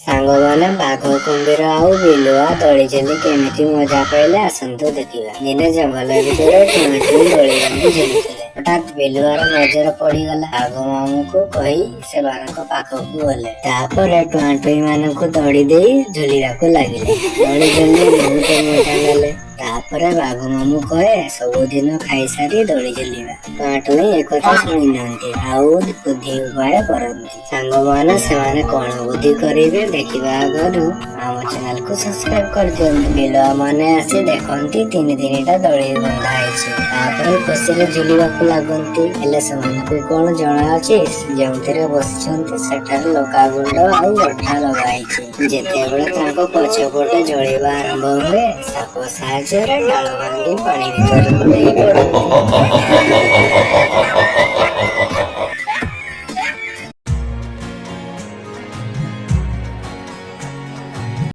ସାଙ୍ଗମାନେ ବାଘ, କୁମ୍ଭୀର ଆଉ ବିଲୁଆ ଦୋଳି ଝୁଲି କେମିତି ମଜା ପାଇଲେ ଆସନ୍ତୁ ଦେଖିବା। ଦିନେ ଜଙ୍ଗଲ ଭିତରେ ଟୁଇଁ ଟୁଇଁ ଦୋଳି ବାନ୍ଧି ଝୁଲୁଥିଲେ। ହଠାତ୍ ବିଲୁଆର ନଜର ପଡିଗଲା ବାଘ ମାମୁଁକୁ କହି ସେମାନଙ୍କ ପାଖକୁ ଗଲେ। ତାପରେ ଟୁଆଁ ଟୁଇଁ ମାନଙ୍କୁ ଦୌଡ଼ି ଦେଇ ଝୁଲିବାକୁ ଲାଗିଲେ। ଦୋଳି ଝୁଲି ବହୁତ ମଜା କଲେ। ତାପରେ ବାଘ ମାମୁଁ କହେ, ସବୁଦିନ ଖାଇସାରି ଦୋଳି ଝୁଲିବା। ଟୁଆଁ ଟୁଇଁ ଏକଥା ଶୁଣି ନାହାନ୍ତି ଆଉ ବୁଦ୍ଧି ଉପାୟ କରନ୍ତି। ସାଙ୍ଗମାନେ ସେମାନେ କଣ ବୁଦ୍ଧି କରିବେ ଦେଖିବା ଆଗରୁ ଆମ ଚ୍ୟାନେଲକୁ ସବସ୍କ୍ରାଇବ କରିଦିଅନ୍ତୁ। ବିଲୁଆ ମାନେ ଆସି ଦେଖନ୍ତି ତିନିଟା ଦୋଳି ବନ୍ଧା ହେଇଛି। ତାପରେ ଖୁସିରେ ଝୁଲିବାକୁ ଲାଗନ୍ତି। ହେଲେ ସେମାନଙ୍କୁ କଣ ଜଣା ଅଛି ଯେଉଁଥିରେ ବସିଛନ୍ତି ସେଠାରେ ଲଙ୍କାଗୁଣ୍ଡ ଆଉ ଅଠା ଲଗା ହେଇଛି। ଯେତେବେଳେ ତାଙ୍କ ପଛପଟେ ଜଳିବା ଆରମ୍ଭ ହୁଏ ସାପ ସାହାଯ୍ୟରେ ଡାଳ ଭାଙ୍ଗି ପାଣି ଭିତରକୁ ଡେଇଁ ପଡନ୍ତି।